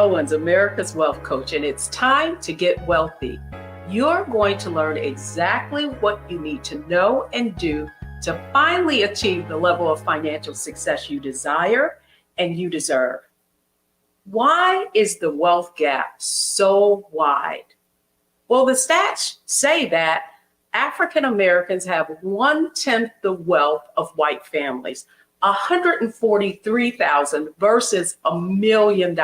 Owens, America's Wealth Coach, and it's time to get wealthy. You're going to learn exactly what you need to know and do to finally achieve the level of financial success you desire and you deserve. Why is the wealth gap so wide? Well, the stats say that African Americans have 1/10 the wealth of white families, $143,000 versus $1 million.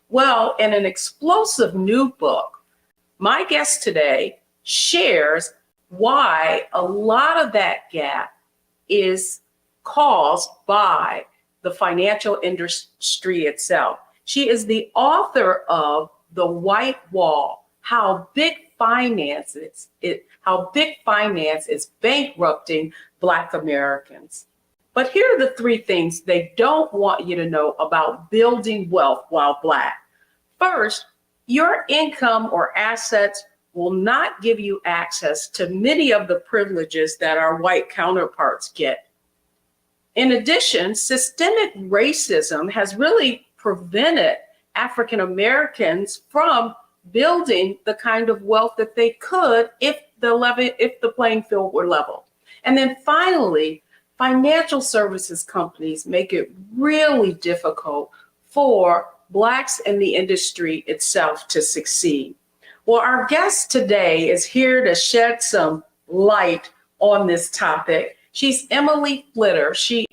Well, in an explosive new book, my guest today shares why a lot of that gap is caused by the financial industry itself. She is the author of The White Wall: How Big Finance is Bankrupting Black Americans. But here are the three things they don't want you to know about building wealth while Black. First, your income or assets will not give you access to many of the privileges that our white counterparts get. In addition, systemic racism has really prevented African Americans from building the kind of wealth that they could if the playing field were level. And then finally, financial services companies make it really difficult for Blacks in the industry itself to succeed. Well, our guest today is here to shed some light on this topic. She's Emily Flitter. She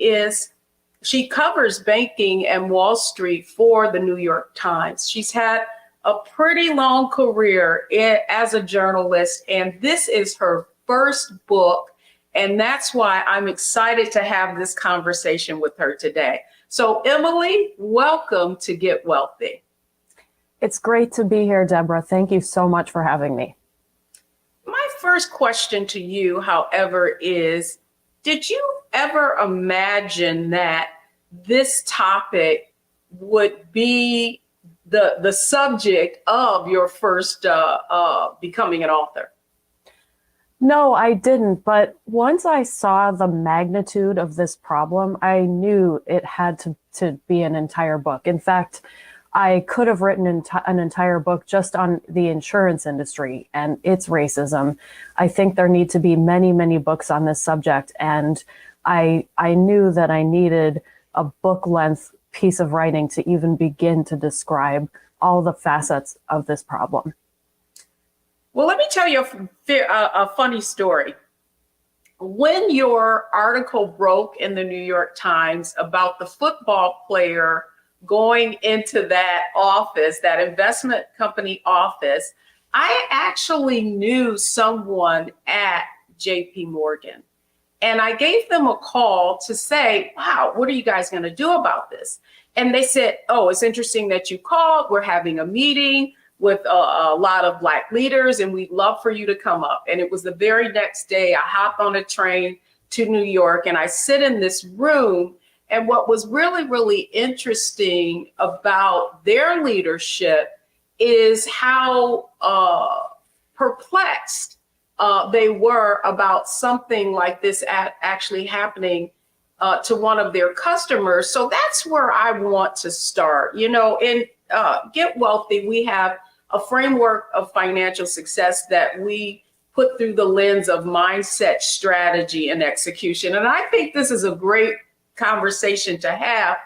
covers banking and Wall Street for the New York Times. She's had a pretty long career as a journalist, and this is her first book. And that's why I'm excited to have this conversation with her today. So Emily, welcome to Get Wealthy. It's great to be here, Deborah. Thank you so much for having me. My first question to you, however, is, did you ever imagine that this topic would be the subject of your first becoming an author? No, I didn't. But once I saw the magnitude of this problem, I knew it had to be an entire book. In fact, I could have written an entire book just on the insurance industry and its racism. I think there need to be many, many books on this subject. And I knew that I needed a book-length piece of writing to even begin to describe all the facets of this problem. Well, let me tell you a funny story. When your article broke in the New York Times about the football player going into that office, that investment company office, I actually knew someone at JP Morgan. And I gave them a call to say, wow, what are you guys going to do about this? And they said, oh, it's interesting that you called. We're having a meeting with a lot of Black leaders, and we'd love for you to come up. And it was the very next day, I hopped on a train to New York, and I sit in this room. And what was really, really interesting about their leadership is how perplexed they were about something like this actually happening to one of their customers. So that's where I want to start. You know, in Get Wealthy, we have a framework of financial success that we put through the lens of mindset, strategy, and execution. And I think this is a great conversation to have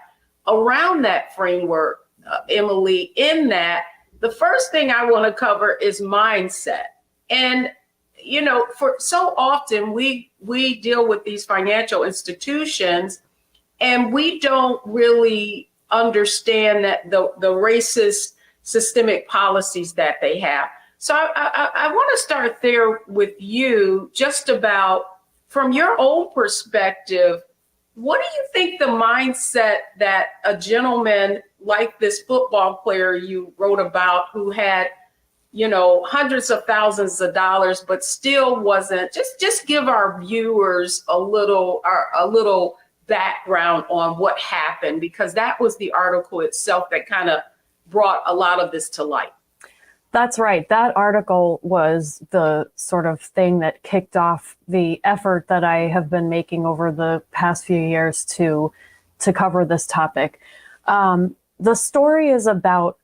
around that framework, Emily, in that the first thing I want to cover is mindset. And, you know, for so often we deal with these financial institutions and we don't really understand that the racist systemic policies that they have. So I want to start there with you, just about from your own perspective. What do you think the mindset that a gentleman like this football player you wrote about, who had, you know, hundreds of thousands of dollars, but still wasn't, just give our viewers a little background on what happened, because that was the article itself that kind of brought a lot of this to light. That's right. That article was the sort of thing that kicked off the effort that I have been making over the past few years to cover this topic. The story is about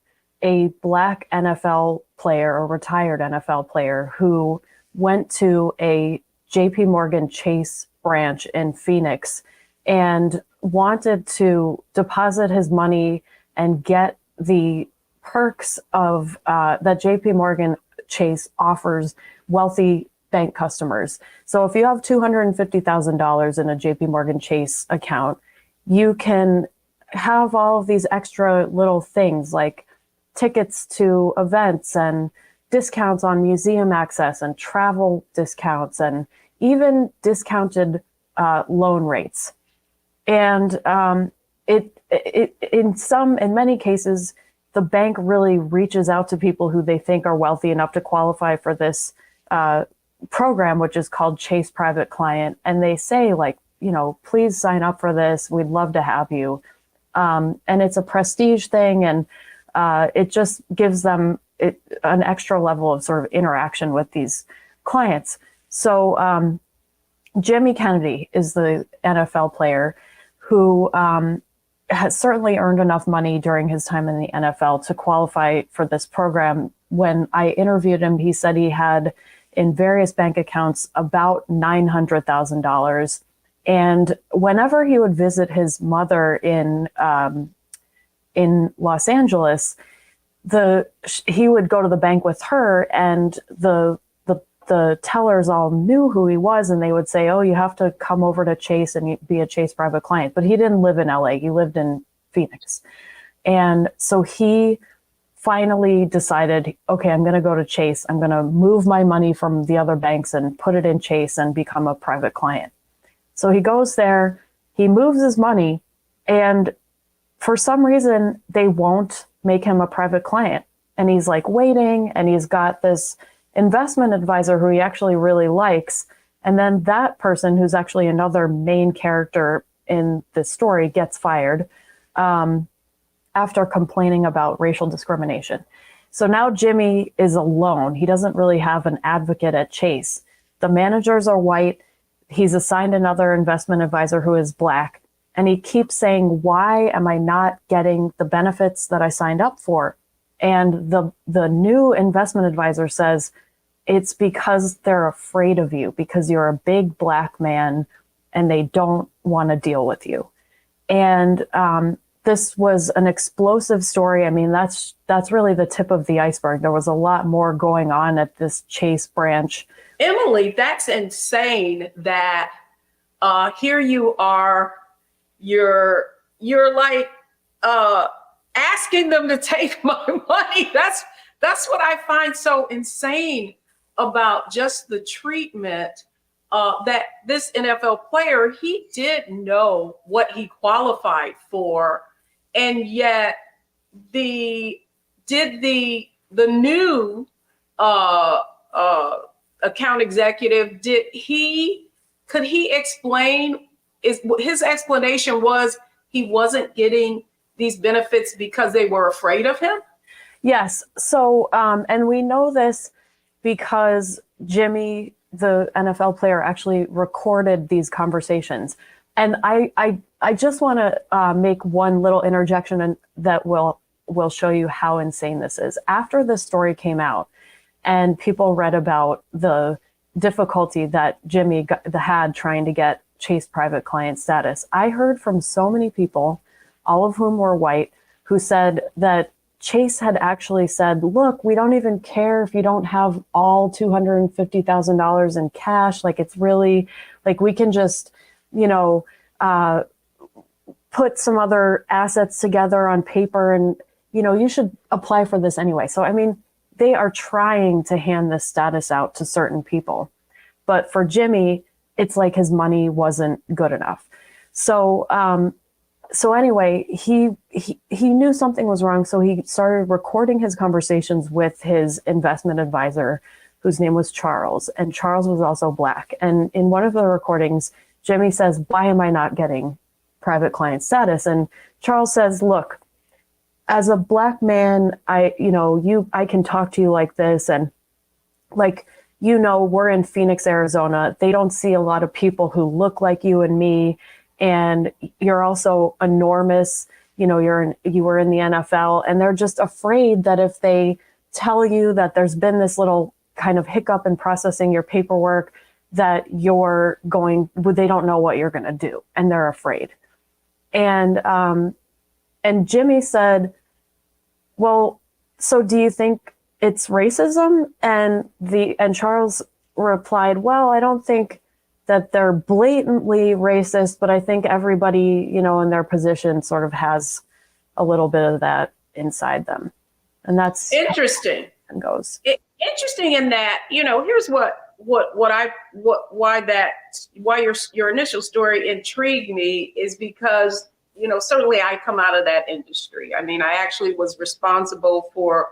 a black NFL player, a retired NFL player, who went to a JP Morgan Chase branch in Phoenix and wanted to deposit his money and get the perks of that JP Morgan Chase offers wealthy bank customers. So if you have $250,000 in a JP Morgan Chase account, you can have all of these extra little things like tickets to events and discounts on museum access and travel discounts and even discounted loan rates. And in many cases, the bank really reaches out to people who they think are wealthy enough to qualify for this program, which is called Chase Private Client. And they say, like, please sign up for this. We'd love to have you. And it's a prestige thing. And it just gives them an extra level of sort of interaction with these clients. So Jimmy Kennedy is the NFL player who has certainly earned enough money during his time in the NFL to qualify for this program. When I interviewed him, he said he had in various bank accounts about $900,000. And whenever he would visit his mother in Los Angeles, he would go to the bank with her, and the tellers all knew who he was, and they would say, "Oh, you have to come over to Chase and be a Chase Private Client." But he didn't live in LA; he lived in Phoenix, and so he finally decided, "Okay, I'm going to go to Chase. I'm going to move my money from the other banks and put it in Chase and become a private client." So he goes there, he moves his money, and for some reason, they won't make him a private client. And he's like waiting, and he's got this investment advisor who he actually really likes. And then that person, who's actually another main character in this story, gets fired after complaining about racial discrimination. So now Jimmy is alone. He doesn't really have an advocate at Chase. The managers are white. He's assigned another investment advisor who is black. And he keeps saying, "Why am I not getting the benefits that I signed up for?" And the new investment advisor says, "It's because they're afraid of you, because you're a big black man and they don't want to deal with you." And this was an explosive story. I mean, that's really the tip of the iceberg. There was a lot more going on at this Chase branch. Emily, that's insane that here you are, you're like asking them to take my money. That's what I find so insane about just the treatment that this NFL player, he did know what he qualified for, and yet the new account executive, could he explain? His explanation was he wasn't getting these benefits because they were afraid of him? Yes. So, and we know this because Jimmy, the NFL player, actually recorded these conversations. And I just want to make one little interjection, and that will show you how insane this is. After this story came out and people read about the difficulty that Jimmy had trying to get Chase Private Client status, I heard from so many people, all of whom were white, who said that Chase had actually said, "Look, we don't even care if you don't have all $250,000 in cash. Like, it's really, like, we can just, put some other assets together on paper, and, you should apply for this anyway." So, I mean, they are trying to hand this status out to certain people. But for Jimmy, it's like his money wasn't good enough. So, anyway, he knew something was wrong. So he started recording his conversations with his investment advisor, whose name was Charles. And Charles was also black. And in one of the recordings, Jimmy says, "Why am I not getting private client status?" And Charles says, "Look, as a black man, I can talk to you like this. And we're in Phoenix, Arizona. They don't see a lot of people who look like you and me. And you're also enormous. you were in the NFL, and they're just afraid that if they tell you that there's been this little kind of hiccup in processing your paperwork, that they don't know what you're going to do, and they're afraid. And Jimmy said, well, so do you think it's racism? And Charles replied, well, I don't think that they're blatantly racist, but I think everybody, in their position sort of has a little bit of that inside them. And that's interesting. And goes. Interesting in that, here's why your initial story intrigued me is because, certainly I come out of that industry. I mean, I actually was responsible for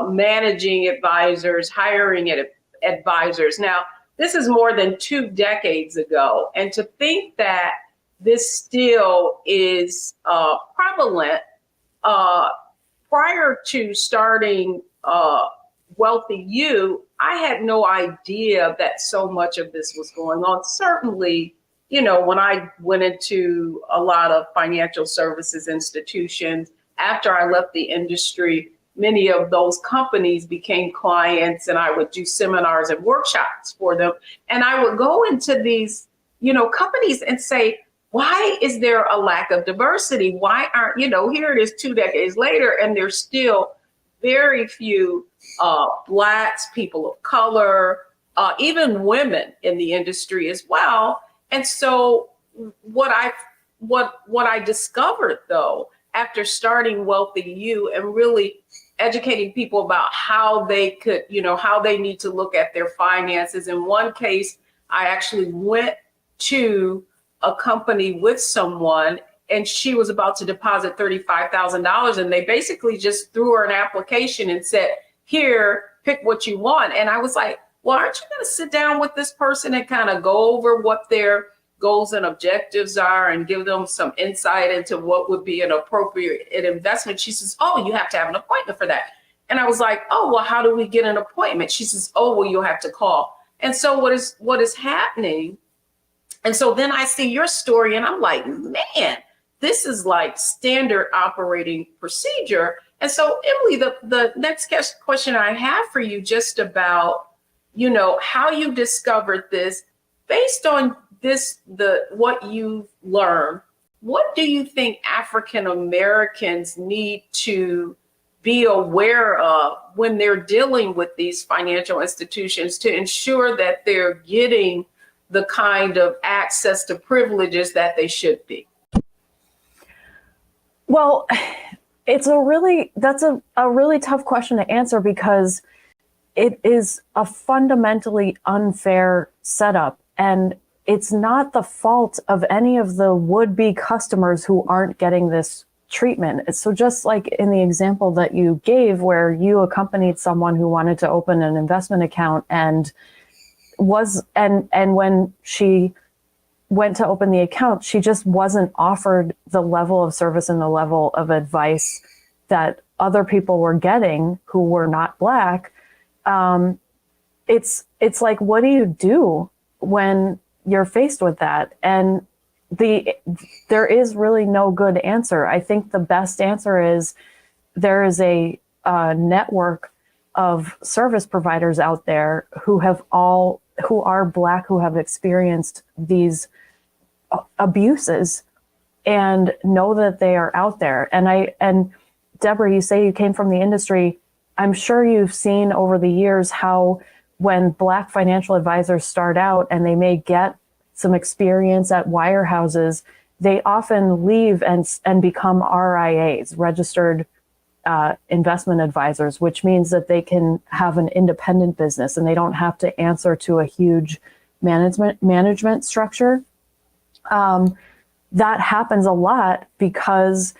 managing advisors, hiring advisors. Now, this is more than 2 decades ago. And to think that this still is prevalent, prior to starting Wealthy You, I had no idea that so much of this was going on. Certainly, when I went into a lot of financial services institutions, after I left the industry, many of those companies became clients, and I would do seminars and workshops for them. And I would go into these, companies and say, why is there a lack of diversity? Why aren't, here it is 2 decades later, and there's still very few Blacks, people of color, even women in the industry as well. And so what I discovered, though, after starting Wealthy You and really educating people about how they could, how they need to look at their finances. In one case, I actually went to a company with someone, and she was about to deposit $35,000, and they basically just threw her an application and said, here, pick what you want. And I was like, well, aren't you going to sit down with this person and kind of go over what their goals and objectives are and give them some insight into what would be an appropriate investment? She says, oh, you have to have an appointment for that. And I was like, oh, well, how do we get an appointment? She says, oh, well, you'll have to call. And so what is happening? And so then I see your story and I'm like, man, this is like standard operating procedure. And so, Emily, the next question I have for you, just about, how you discovered this, based on what you've learned, what do you think African Americans need to be aware of when they're dealing with these financial institutions to ensure that they're getting the kind of access to privileges that they should be? Well, that's a really tough question to answer, because it is a fundamentally unfair setup, and it's not the fault of any of the would-be customers who aren't getting this treatment. So just like in the example that you gave, where you accompanied someone who wanted to open an investment account and when she went to open the account, she just wasn't offered the level of service and the level of advice that other people were getting who were not Black. It's like, what do you do when you're faced with that? And there is really no good answer. I think the best answer is there is a network of service providers out there who are Black, who have experienced these abuses and know that they are out there. And Deborah, you say you came from the industry. I'm sure you've seen over the years how when Black financial advisors start out and they may get some experience at wirehouses, they often leave and become RIAs, registered investment advisors, which means that they can have an independent business and they don't have to answer to a huge management structure. That happens a lot because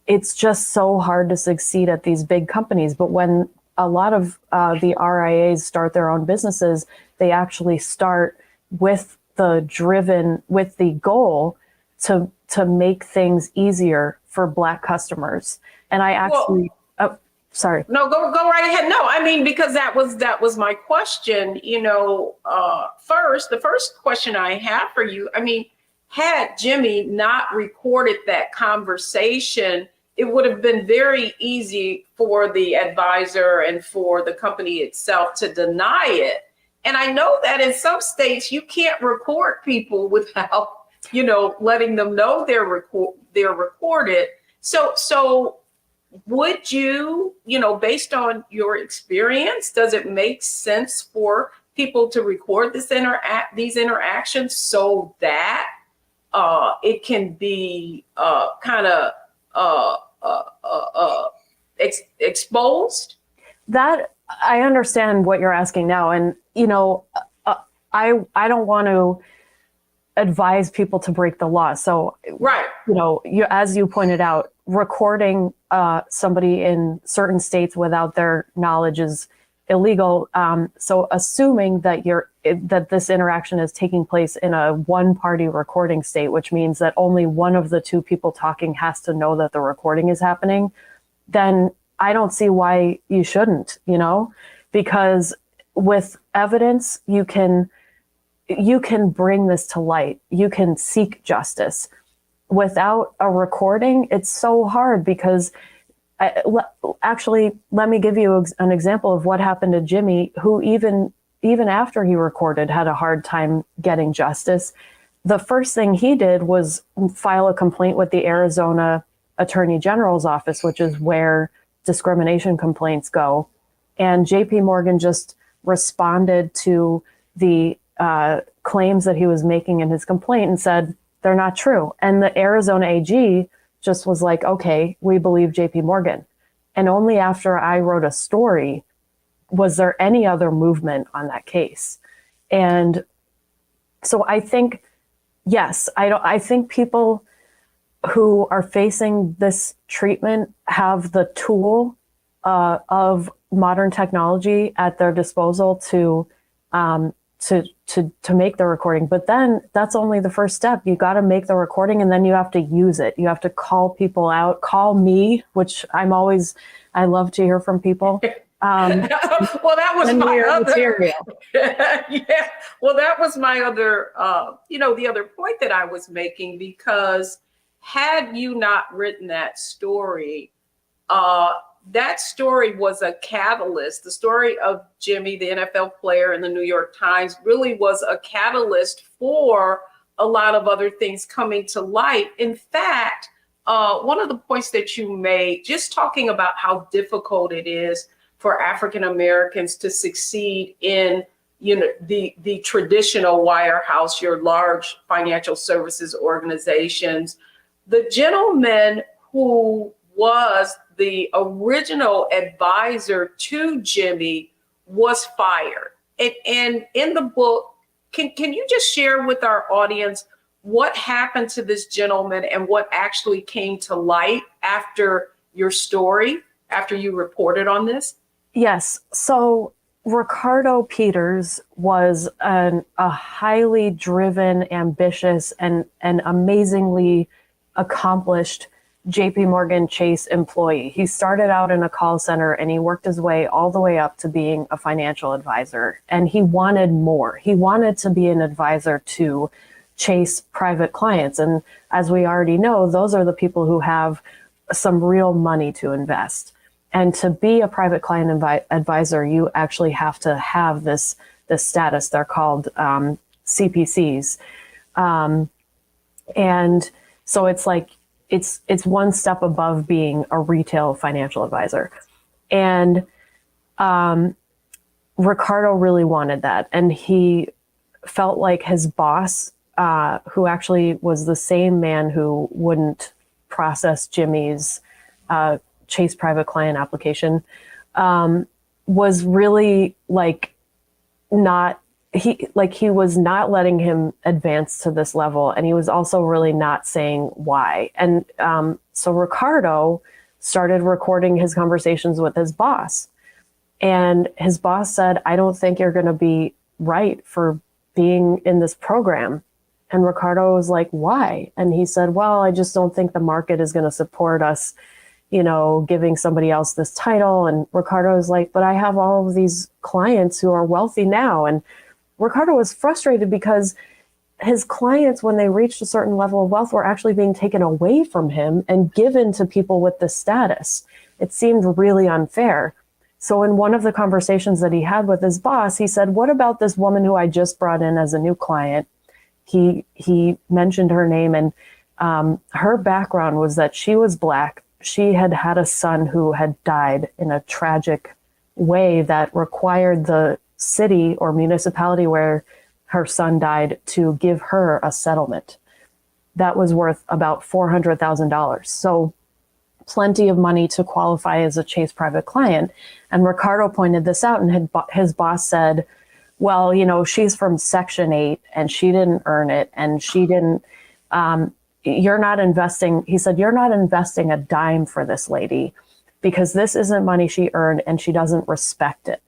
it's just so hard to succeed at these big companies. But when a lot of the RIAs start their own businesses, they actually start with the goal to make things easier for Black customers. And I actually, sorry. No, go right ahead. No, I mean, because that was my question. The first question I have for you, I mean, had Jimmy not recorded that conversation, it would have been very easy for the advisor and for the company itself to deny it. And I know that in some states you can't record people without, letting them know they're recorded. So would you, based on your experience, does it make sense for people to record these interactions so that it can be exposed? That I understand what you're asking now, and I don't want to advise people to break the law. So, right, as you pointed out, recording somebody in certain states without their knowledge is illegal. So, assuming that this interaction is taking place in a one-party recording state, which means that only one of the two people talking has to know that the recording is happening, then I don't see why you shouldn't, because with evidence, you can bring this to light. You can seek justice. Without a recording, it's so hard because actually, let me give you an example of what happened to Jimmy, who even after he recorded had a hard time getting justice. The first thing he did was file a complaint with the Arizona Attorney General's office, which is where discrimination complaints go. And JP Morgan just responded to the claims that he was making in his complaint and said, they're not true. And the Arizona AG just was like, okay, we believe JP Morgan. And only after I wrote a story was there any other movement on that case. And so I think, yes, I think people who are facing this treatment have the tool of modern technology at their disposal to make the recording. But then that's only the first step. You got to make the recording and then you have to use it. You have to call people out, call me, which I love to hear from people. Well, that was my other material. Yeah. Well, that was my other, the other point that I was making, because had you not written that story was a catalyst. The story of Jimmy, the NFL player in the New York Times, really was a catalyst for a lot of other things coming to light. In fact, one of the points that you made, just talking about how difficult it is for African Americans to succeed in, the traditional wirehouse, your large financial services organizations. The gentleman who was the original advisor to Jimmy was fired. And in the book, can you just share with our audience what happened to this gentleman and what actually came to light after your story, after you reported on this? Yes. So Ricardo Peters was a highly driven, ambitious, and amazingly accomplished JP Morgan Chase employee. He started out in a call center and he worked his way all the way up to being a financial advisor. And he wanted more. He wanted to be an advisor to Chase private clients. And as we already know, those are the people who have some real money to invest. And to be a private client advisor, you actually have to have this status. They're called CPCs. And so it's like, it's one step above being a retail financial advisor. And Ricardo really wanted that. And he felt like his boss, who actually was the same man who wouldn't process Jimmy's Chase private client application, was really he was not letting him advance to this level. And he was also really not saying why. And so Ricardo started recording his conversations with his boss. And his boss said, I don't think you're going to be right for being in this program. And Ricardo was like, why? And he said, well, I just don't think the market is going to support us, giving somebody else this title. And Ricardo was like, but I have all of these clients who are wealthy now. And Ricardo was frustrated because his clients, when they reached a certain level of wealth, were actually being taken away from him and given to people with this status. It seemed really unfair. So in one of the conversations that he had with his boss, he said, "What about this woman who I just brought in as a new client?" He mentioned her name, and her background was that she was Black. She had had a son who had died in a tragic way that required the city or municipality where her son died to give her a settlement that was worth about $400,000. So plenty of money to qualify as a Chase private client. And Ricardo pointed this out, and his boss said, "Well, she's from Section 8 and she didn't earn it, and she didn't, you're not investing," he said, "you're not investing a dime for this lady because this isn't money she earned and she doesn't respect it."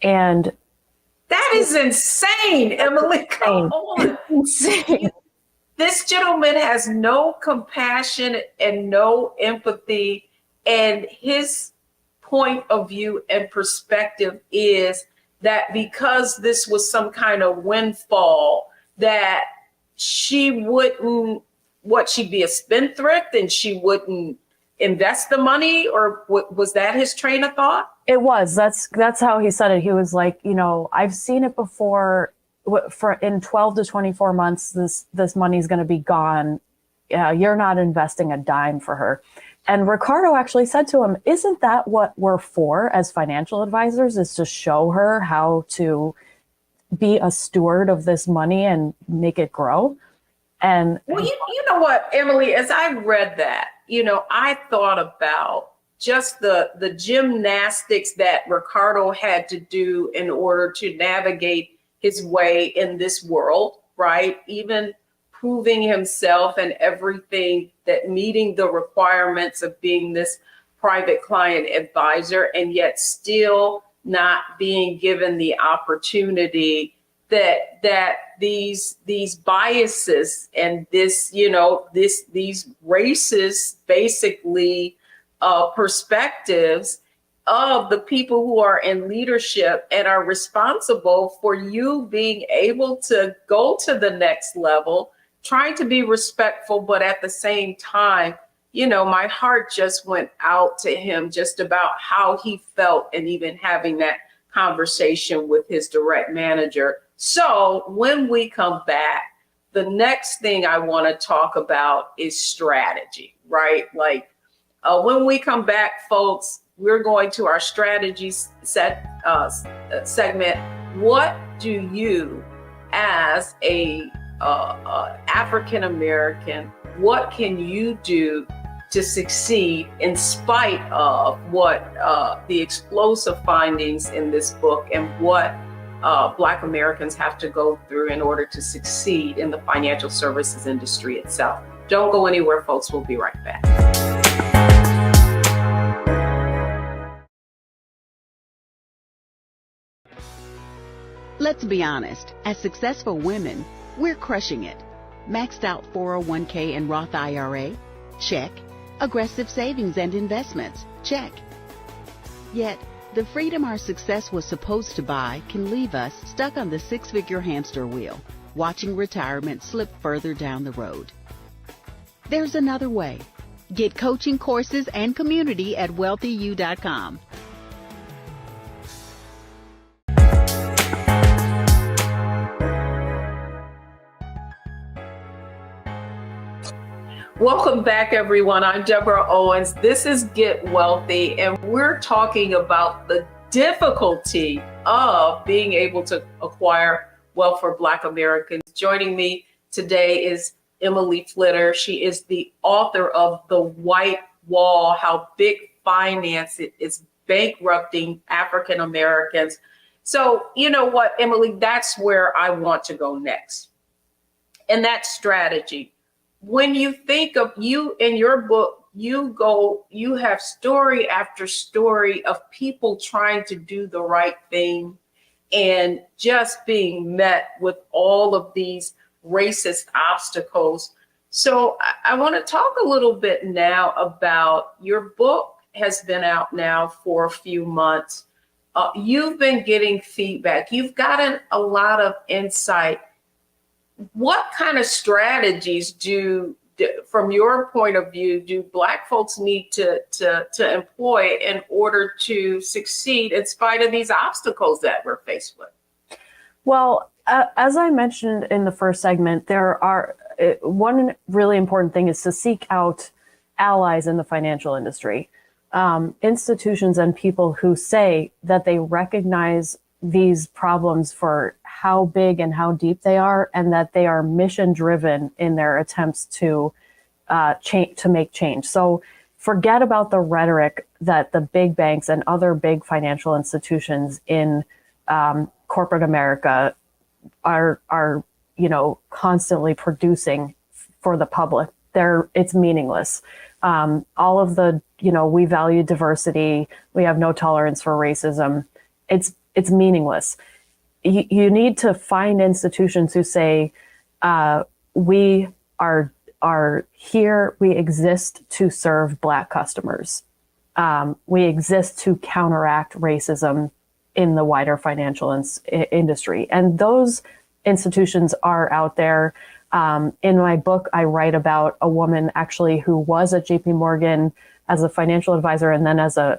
And that is insane, Emily. Come on. Insane. This gentleman has no compassion and no empathy, and his point of view and perspective is that because this was some kind of windfall, that she wouldn't, she'd be a spendthrift and she wouldn't invest the money, or was that his train of thought? It was. That's how he said it. He was like, "I've seen it before. For in 12 to 24 months, this money's going to be gone. You're not investing a dime for her." And Ricardo actually said to him, "Isn't that what we're for as financial advisors, is to show her how to be a steward of this money and make it grow?" And well, you know what, Emily, as I read that, I thought about just the gymnastics that Ricardo had to do in order to navigate his way in this world, right? Even proving himself and everything, that meeting the requirements of being this private client advisor, and yet still not being given the opportunity that these biases and these racist basically perspectives of the people who are in leadership and are responsible for you being able to go to the next level, trying to be respectful, but at the same time, my heart just went out to him just about how he felt, and even having that conversation with his direct manager. So when we come back, the next thing I want to talk about is strategy, right? Like when we come back, folks, we're going to our strategy segment. What do you, as a African American, what can you do to succeed in spite of what the explosive findings in this book, and what Black Americans have to go through in order to succeed in the financial services industry itself? Don't go anywhere, folks. We'll be right back. Let's be honest, as successful women, we're crushing it. Maxed out 401k and Roth IRA? Check. Aggressive savings and investments? Check. Yet, the freedom our success was supposed to buy can leave us stuck on the six-figure hamster wheel, watching retirement slip further down the road. There's another way. Get coaching courses and community at wealthyu.com. Welcome back, everyone. I'm Deborah Owens. This is Get Wealthy, and we're talking about the difficulty of being able to acquire wealth for Black Americans. Joining me today is Emily Flitter. She is the author of The White Wall: How Big Finance is Bankrupting African Americans. So, you know what, Emily, that's where I want to go next. And that's strategy. When you think of you in your book, you have story after story of people trying to do the right thing and just being met with all of these racist obstacles. So I want to talk a little bit now about your book. Has been out now for a few months. You've been getting feedback. You've gotten a lot of insight. what kind of strategies from your point of view, do Black folks need to employ in order to succeed in spite of these obstacles that we're faced with? Well, as I mentioned in the first segment, there are one really important thing is to seek out allies in the financial industry, institutions and people who say that they recognize these problems for how big and how deep they are, and that they are mission driven in their attempts to make change. So forget about the rhetoric that the big banks and other big financial institutions in corporate America are constantly producing for the public. It's meaningless. All of the, we value diversity, we have no tolerance for racism. It's meaningless. You need to find institutions who say, we are here, we exist to serve Black customers. We exist to counteract racism in the wider financial industry. And those institutions are out there. In my book, I write about a woman actually who was at JP Morgan as a financial advisor and then as a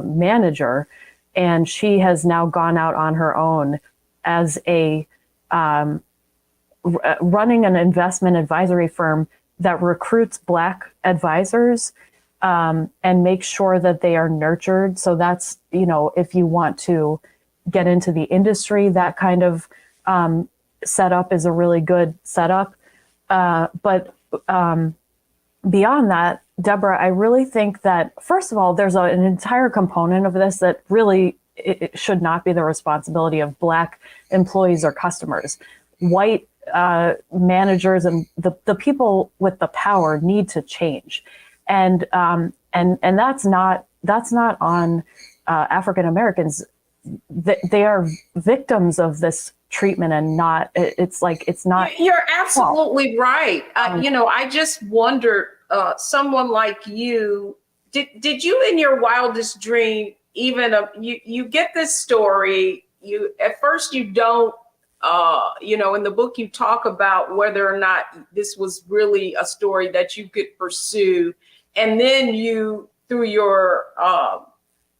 manager. And she has now gone out on her own as a running an investment advisory firm that recruits Black advisors and makes sure that they are nurtured. So that's, if you want to get into the industry, that kind of setup is a really good setup. But beyond that, Deborah, I really think that, first of all, there's an entire component of this that really it should not be the responsibility of Black employees or customers. White managers and the people with the power need to change, and that's not on African Americans. They are victims of this treatment, and it's not. You're absolutely right. I just wondered, someone like you, did you in your wildest dream even you get this story, at first you don't. In the book, you talk about whether or not this was really a story that you could pursue. And then you, through your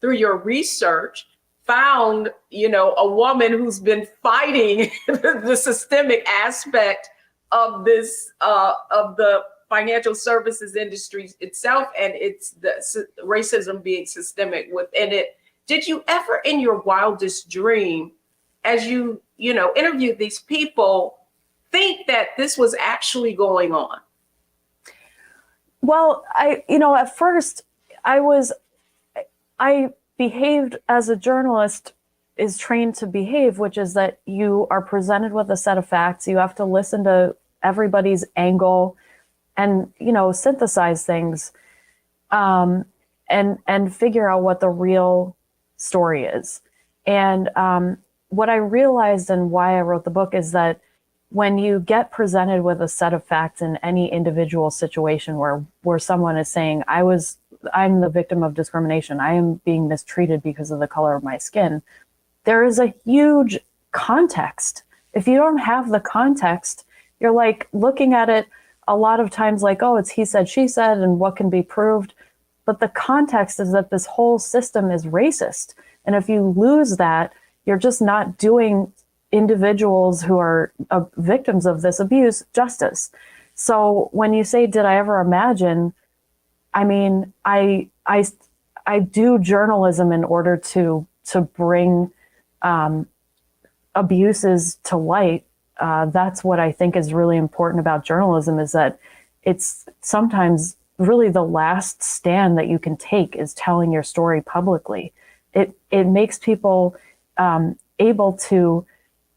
research, found, a woman who's been fighting the systemic aspect of this, of the financial services industry itself, and it's the racism being systemic within it. Did you ever in your wildest dream, as you interviewed these people, think that this was actually going on? Well, at first I behaved as a journalist is trained to behave, which is that you are presented with a set of facts. You have to listen to everybody's angle and, synthesize things, and figure out what the real story is. And, what I realized and why I wrote the book is that when you get presented with a set of facts in any individual situation where someone is saying, I'm the victim of discrimination, I am being mistreated because of the color of my skin, there is a huge context. If you don't have the context, you're like looking at it a lot of times like, oh, it's he said, she said, and what can be proved. But the context is that this whole system is racist. And if you lose that, you're just not doing individuals who are victims of this abuse justice. So when you say, did I ever imagine? I mean, I do journalism in order to bring abuses to light. That's what I think is really important about journalism, is that it's sometimes really the last stand that you can take is telling your story publicly. It makes people able to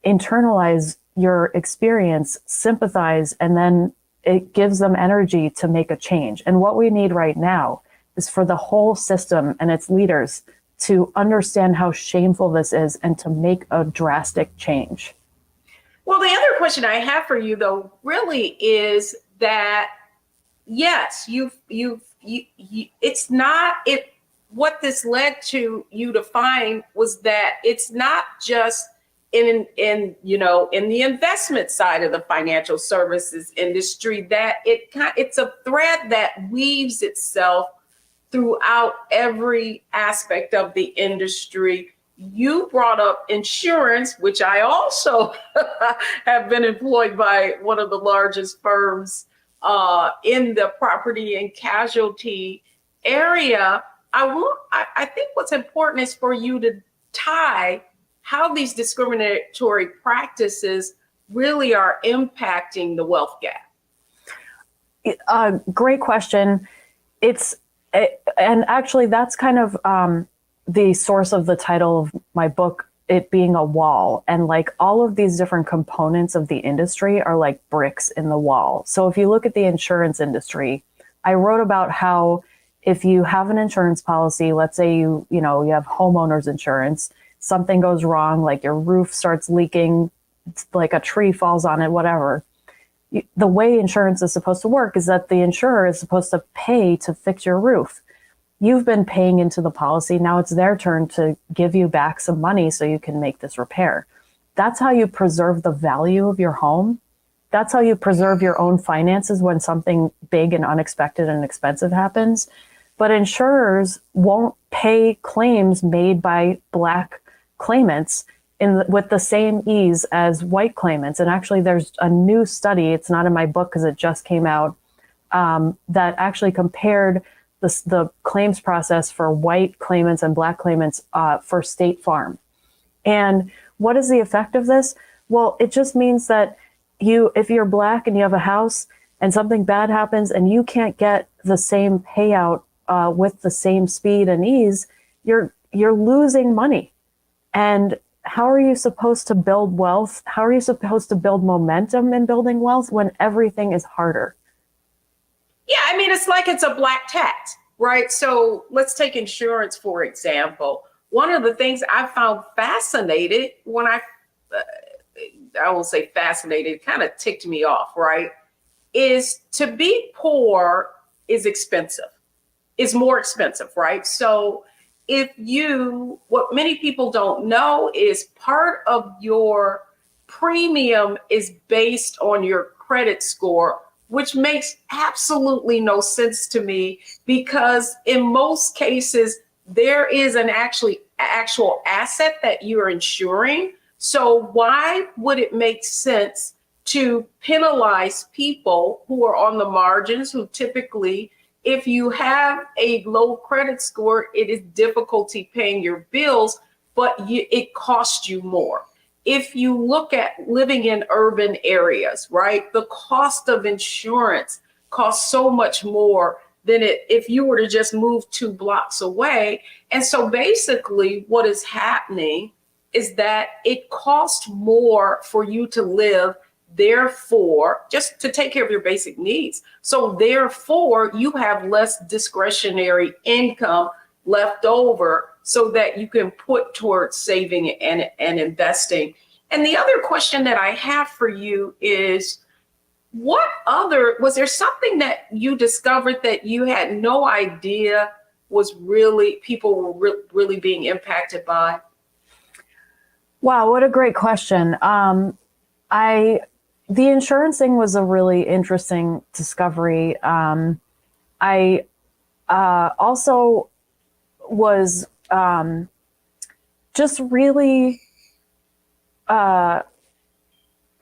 internalize your experience, sympathize, and then it gives them energy to make a change. And what we need right now is for the whole system and its leaders to understand how shameful this is and to make a drastic change. Well, the other question I have for you, though, really is that, yes, it's not what this led to you to find was that it's not just in the investment side of the financial services industry, that it's a thread that weaves itself throughout every aspect of the industry. You brought up insurance, which I also have been employed by one of the largest firms in the property and casualty area. I think what's important is for you to tie how these discriminatory practices really are impacting the wealth gap. Great question. And actually that's kind of the source of the title of my book, it being a wall. And like all of these different components of the industry are like bricks in the wall. So if you look at the insurance industry, I wrote about how if you have an insurance policy, let's say you have homeowners insurance, something goes wrong, like your roof starts leaking, like a tree falls on it, whatever. The way insurance is supposed to work is that the insurer is supposed to pay to fix your roof. You've been paying into the policy. Now it's their turn to give you back some money so you can make this repair. That's how you preserve the value of your home. That's how you preserve your own finances when something big and unexpected and expensive happens. But insurers won't pay claims made by Black claimants with the same ease as white claimants. And actually, there's a new study, it's not in my book because it just came out, that actually compared the claims process for white claimants and Black claimants for State Farm. And what is the effect of this? Well, it just means that if you're Black and you have a house and something bad happens and you can't get the same payout with the same speed and ease, you're losing money. And how are you supposed to build wealth? How are you supposed to build momentum in building wealth when everything is harder? Yeah, I mean, it's like it's a black tax, right? So let's take insurance, for example. One of the things I found fascinated when I won't say fascinated, it kind of ticked me off, right? Is to be poor is expensive, is more expensive, right? So what many people don't know is part of your premium is based on your credit score, which makes absolutely no sense to me, because in most cases, there is an actual asset that you're insuring. So why would it make sense to penalize people who are on the margins, who typically, if you have a low credit score, it is difficulty paying your bills, but it costs you more. If you look at living in urban areas, right, the cost of insurance costs so much more than if you were to just move 2 blocks away. And so basically what is happening is that it costs more for you to live, therefore, just to take care of your basic needs. So therefore, you have less discretionary income left over so that you can put towards saving and investing. And the other question that I have for you is, was there something that you discovered that you had no idea was people were really being impacted by? Wow, what a great question. The insurance thing was a really interesting discovery. I also was just really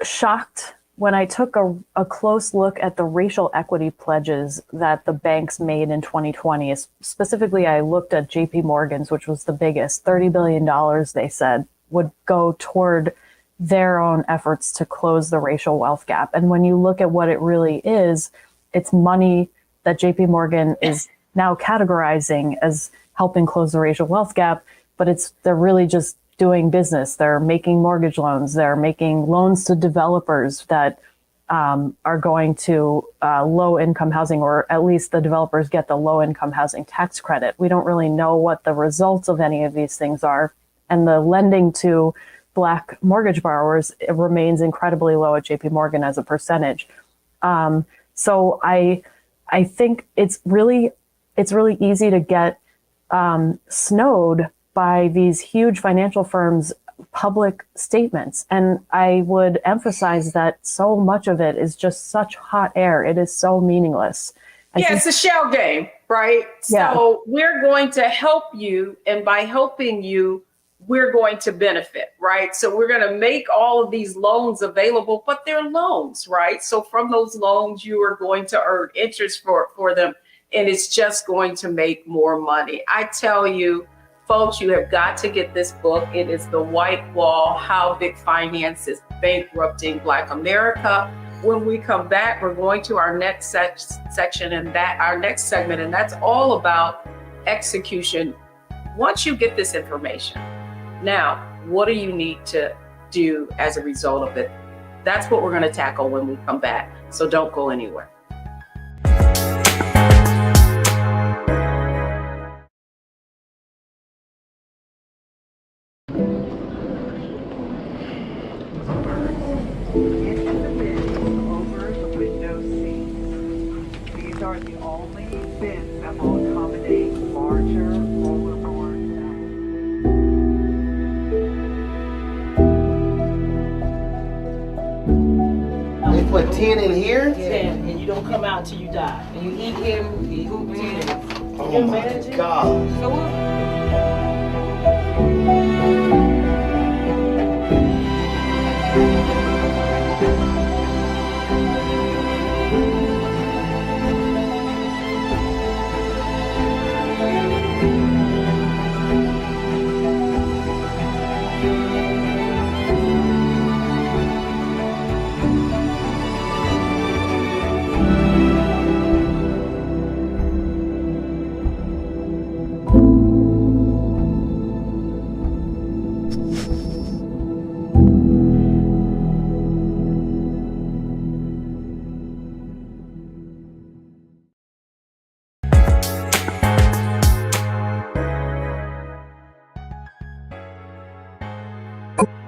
shocked when I took a close look at the racial equity pledges that the banks made in 2020. Specifically, I looked at JP Morgan's, which was the biggest, $30 billion they said would go toward their own efforts to close the racial wealth gap. And when you look at what it really is, it's money that JP Morgan is now categorizing as helping close the racial wealth gap, but they're really just doing business. They're making mortgage loans. They're making loans to developers that are going to low-income housing, or at least the developers get the low-income housing tax credit. We don't really know what the results of any of these things are. And the lending to Black mortgage borrowers, it remains incredibly low at JP Morgan as a percentage. So I think it's really easy to get snowed by these huge financial firms public statements. And I would emphasize that so much of it is just such hot air. It is so meaningless. It's a shell game, right? Yeah. So we're going to help you, and by helping you, we're going to benefit, right? So we're going to make all of these loans available, but they're loans, right? So from those loans, you are going to earn interest for them, and it's just going to make more money. I tell you, folks, you have got to get this book. It is The White Wall: How Big Finance is Bankrupting Black America. When we come back, we're going to our next section and our next segment, and that's all about execution. Once you get this information, now, what do you need to do as a result of it? That's what we're going to tackle when we come back. So don't go anywhere. Are the only bins that will accommodate larger rollerboards. They put 10 in here? 10, and you don't come out till you die. And you eat him, you eat 10. Oh my God. So what?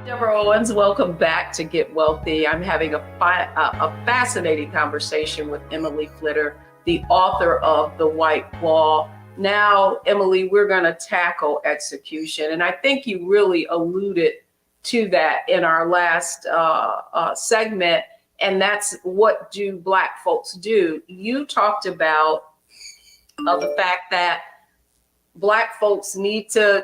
Deborah Owens, welcome back to Get Wealthy. I'm having a fascinating conversation with Emily Flitter, the author of The White Wall. Now, Emily, we're going to tackle execution. And I think you really alluded to that in our last segment. And that's, what do Black folks do? You talked about the fact that Black folks need to,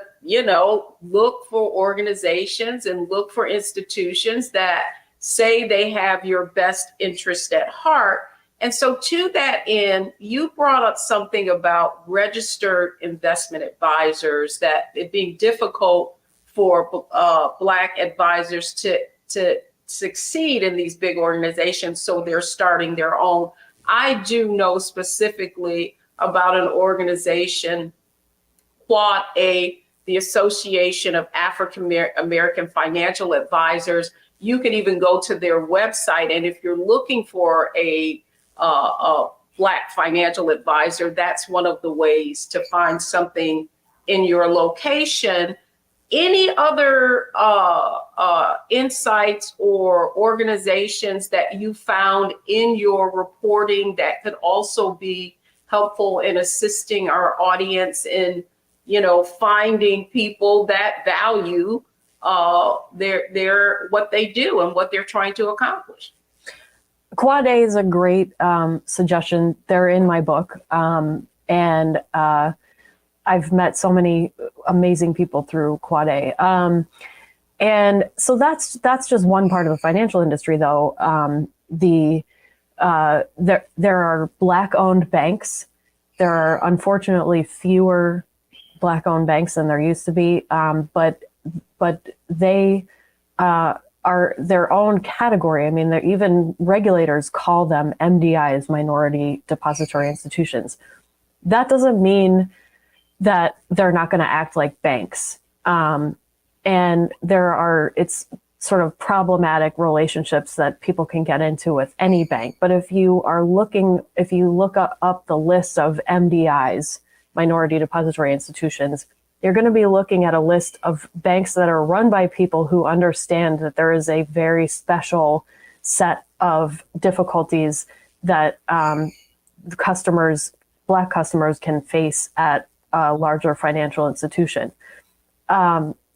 look for organizations and look for institutions that say they have your best interest at heart. And so to that end, you brought up something about registered investment advisors, that it being difficult for Black advisors to succeed in these big organizations, so they're starting their own. I do know specifically about an organization, Quad A, the Association of African American Financial Advisors. You can even go to their website, and if you're looking for a Black financial advisor, that's one of the ways to find something in your location. Any other insights or organizations that you found in your reporting that could also be helpful in assisting our audience in, finding people that value their what they do and what they're trying to accomplish? Quad A is a great suggestion. They're in my book. And I've met so many amazing people through Quad A. And so that's just one part of the financial industry, though. There are Black-owned banks. There are unfortunately fewer Black-owned banks than there used to be, but they are their own category. I mean, even regulators call them MDIs, minority depository institutions. That doesn't mean that they're not going to act like banks. And it's sort of problematic relationships that people can get into with any bank. But if you look up the list of MDIs, minority depository institutions, you're going to be looking at a list of banks that are run by people who understand that there is a very special set of difficulties that Black customers can face at a larger financial institution.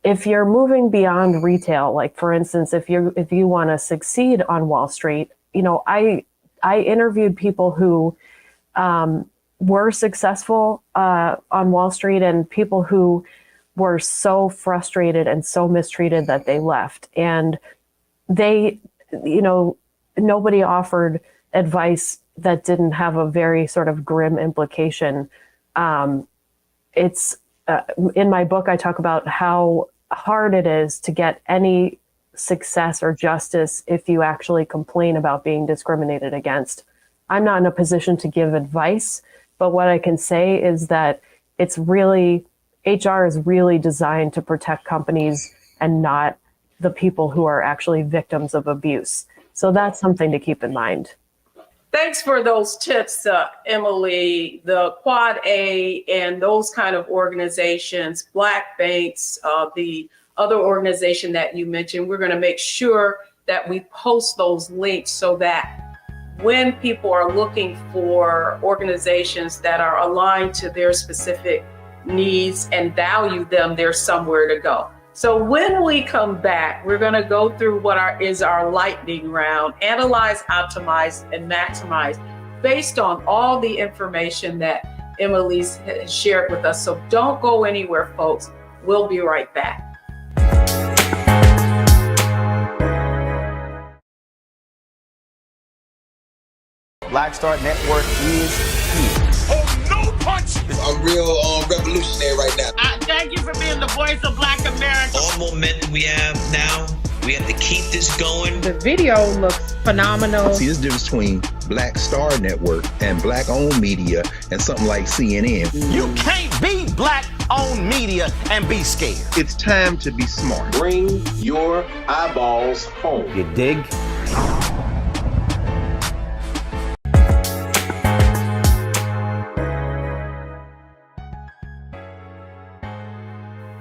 if you're moving beyond retail, like for instance, if you want to succeed on Wall Street, I interviewed people who were successful on Wall Street and people who were so frustrated and so mistreated that they left. And they, nobody offered advice that didn't have a very sort of grim implication. It's in my book, I talk about how hard it is to get any success or justice if you actually complain about being discriminated against. I'm not in a position to give advice, but what I can say is that HR is really designed to protect companies and not the people who are actually victims of abuse. So that's something to keep in mind. Thanks for those tips, Emily. The Quad A and those kind of organizations, Black Banks, the other organization that you mentioned, we're going to make sure that we post those links so that when people are looking for organizations that are aligned to their specific needs and value them, there's somewhere to go. So when we come back, we're going to go through what is our lightning round: analyze, optimize, and maximize, based on all the information that Emily's has shared with us. So don't go anywhere, folks. We'll be right back. Black Star Network is here. Oh, no punch! I'm real revolutionary right now. Thank you for being the voice of Black America. All momentum we have now, we have to keep this going. The video looks phenomenal. See, this difference between Black Star Network and Black-owned media and something like CNN. You can't be Black-owned media and be scared. It's time to be smart. Bring your eyeballs home. You dig?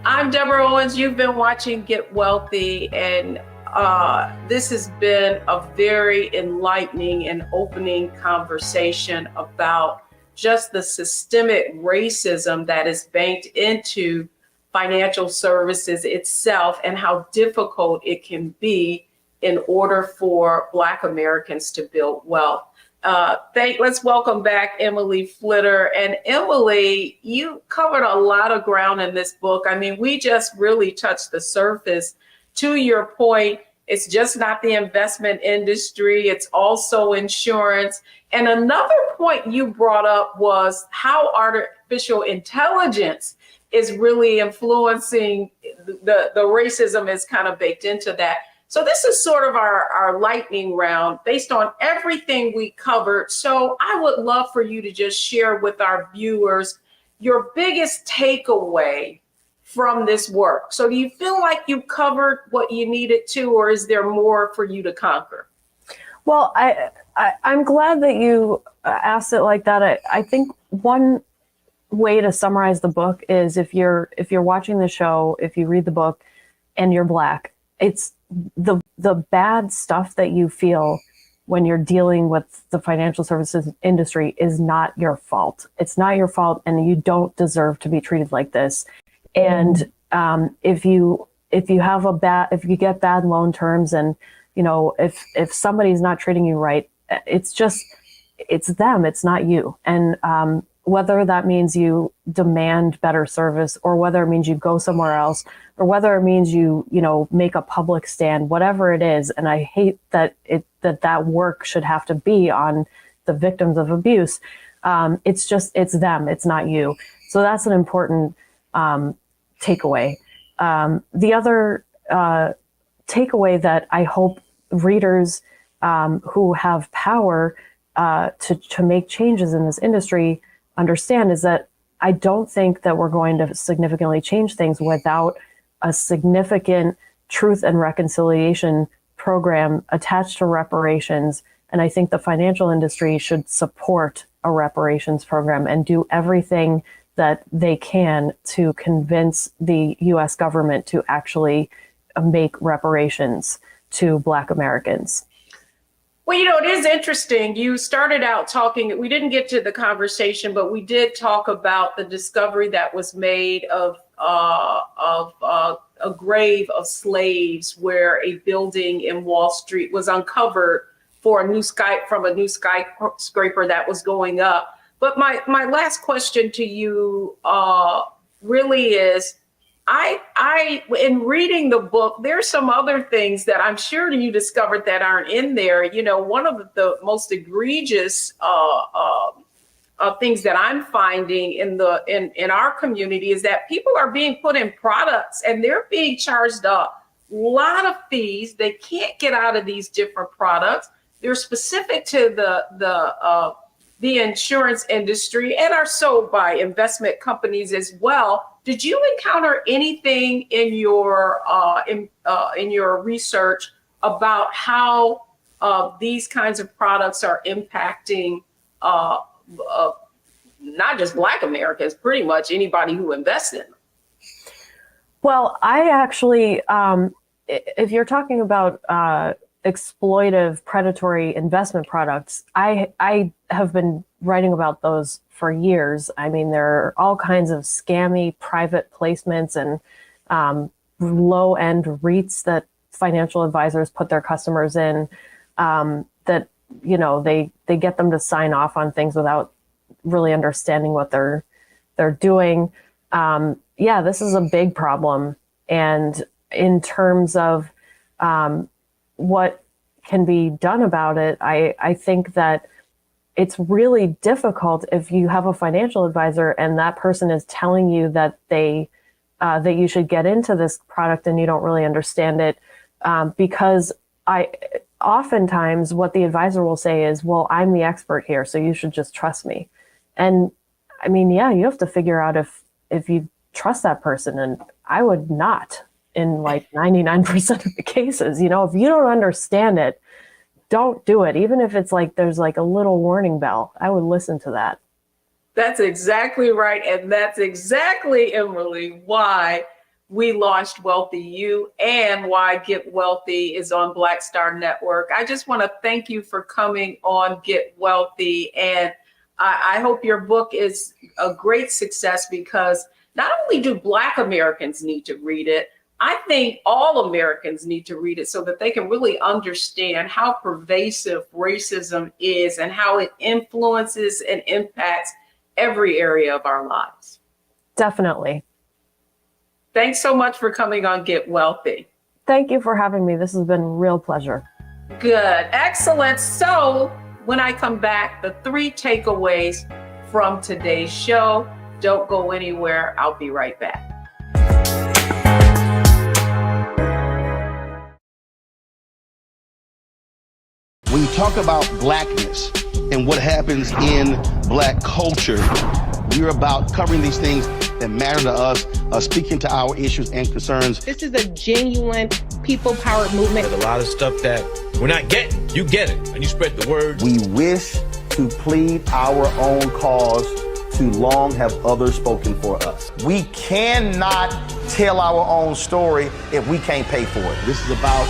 I'm Deborah Owens. You've been watching Get Wealthy, and this has been a very enlightening and opening conversation about just the systemic racism that is banked into financial services itself and how difficult it can be in order for Black Americans to build wealth. Let's welcome back Emily Flitter. And Emily, you covered a lot of ground in this book. I mean, we just really touched the surface. To your point, it's just not the investment industry, it's also insurance. And another point you brought up was how artificial intelligence is really influencing the racism is kind of baked into that. So this is sort of our lightning round based on everything we covered. So I would love for you to just share with our viewers your biggest takeaway from this work. So do you feel like you covered what you needed to, or is there more for you to conquer? Well, I'm glad that you asked it like that. I think one way to summarize the book is if you're watching the show, if you read the book and you're Black, it's the bad stuff that you feel when you're dealing with the financial services industry is not your fault. It's not your fault, and you don't deserve to be treated like this. And if you get bad loan terms, and if somebody's not treating you right, it's them, it's not you. And whether that means you demand better service, or whether it means you go somewhere else, or whether it means you make a public stand, whatever it is. And I hate that that work should have to be on the victims of abuse. It's them, it's not you. So that's an important takeaway. The other takeaway that I hope readers who have power to make changes in this industry understand is that I don't think that we're going to significantly change things without a significant truth and reconciliation program attached to reparations. And I think the financial industry should support a reparations program and do everything that they can to convince the US government to actually make reparations to Black Americans. Well, it is interesting. You started out talking, we didn't get to the conversation, but we did talk about the discovery that was made of a grave of slaves where a building in Wall Street was uncovered for a new skyscraper that was going up. But my last question to you really is, I in reading the book, there's some other things that I'm sure you discovered that aren't in there. You know, one of the most egregious things that I'm finding in our community is that people are being put in products and they're being charged a lot of fees. They can't get out of these different products. They're specific to the insurance industry and are sold by investment companies as well. Did you encounter anything in your research about how these kinds of products are impacting not just Black Americans, pretty much anybody who invests in them? Well, I actually, if you're talking about exploitive, predatory investment products, I have been writing about those for years. I mean, there are all kinds of scammy private placements and low-end REITs that financial advisors put their customers in, that, you know, they get them to sign off on things without really understanding what they're doing. Yeah, this is a big problem. And in terms of what can be done about it, I think that it's really difficult if you have a financial advisor and that person is telling you that that you should get into this product and you don't really understand it, because oftentimes what the advisor will say is, well, I'm the expert here, so you should just trust me. And I mean, yeah, you have to figure out if you trust that person, and I would not in like 99% of the cases. You know, if you don't understand it, don't do it. Even if it's like there's like a little warning bell, I would listen to that. That's exactly right. And that's exactly, Emily, why we launched Wealthy You and why Get Wealthy is on Black Star Network. I just want to thank you for coming on Get Wealthy. And I hope your book is a great success, because not only do Black Americans need to read it, I think all Americans need to read it so that they can really understand how pervasive racism is and how it influences and impacts every area of our lives. Definitely. Thanks so much for coming on Get Wealthy. Thank you for having me. This has been a real pleasure. Good. Excellent. So when I come back, the 3 takeaways from today's show. Don't go anywhere. I'll be right back. When you talk about Blackness and what happens in Black culture, we're about covering these things that matter to us, speaking to our issues and concerns. This is a genuine people-powered movement. There's a lot of stuff that we're not getting. You get it, and you spread the word. We wish to plead our own cause. Too long have others spoken for us. We cannot tell our own story if we can't pay for it. This is about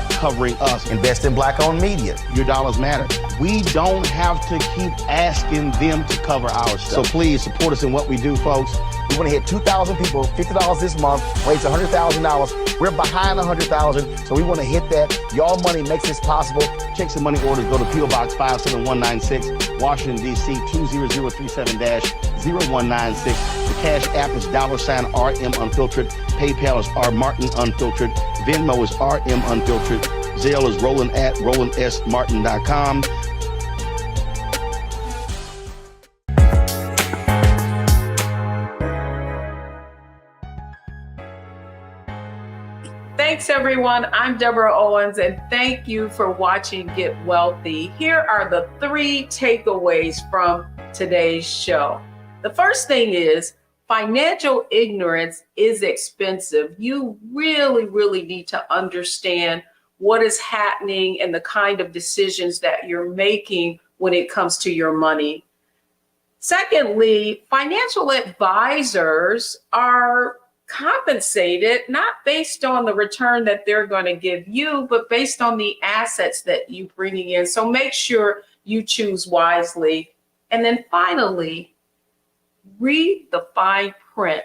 covering us. Invest in Black-owned media. Your dollars matter. We don't have to keep asking them to cover our stuff. So please support us in what we do, folks. We want to hit 2,000 people, $50 this month, raise $100,000. We're behind 100,000, so we want to hit that. Y'all money makes this possible. Checks and money orders go to P.O. Box 57196, Washington, D.C. 20037-0196. The Cash App is $RM Unfiltered. PayPal is R Martin Unfiltered. Venmo is RM Unfiltered. Zelle is roland@rolandsmartin.com. Thanks, everyone. I'm Deborah Owens, and thank you for watching Get Wealthy. Here are the 3 takeaways from today's show. The first thing is, financial ignorance is expensive. You really, really need to understand what is happening and the kind of decisions that you're making when it comes to your money. Secondly, financial advisors are compensated not based on the return that they're going to give you, but based on the assets that you bringing in. So make sure you choose wisely. And then finally, read the fine print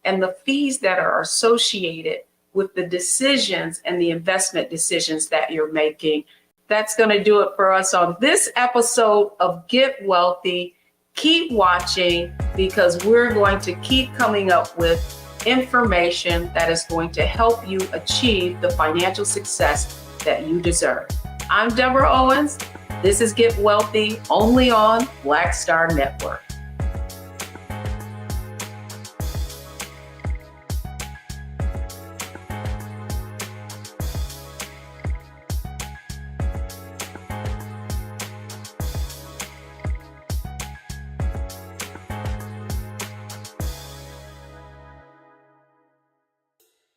and the fees that are associated with the decisions and the investment decisions that you're making. That's going to do it for us on this episode of Get Wealthy. Keep watching, because we're going to keep coming up with information that is going to help you achieve the financial success that you deserve. I'm Deborah Owens. This is Get Wealthy, only on Black Star Network.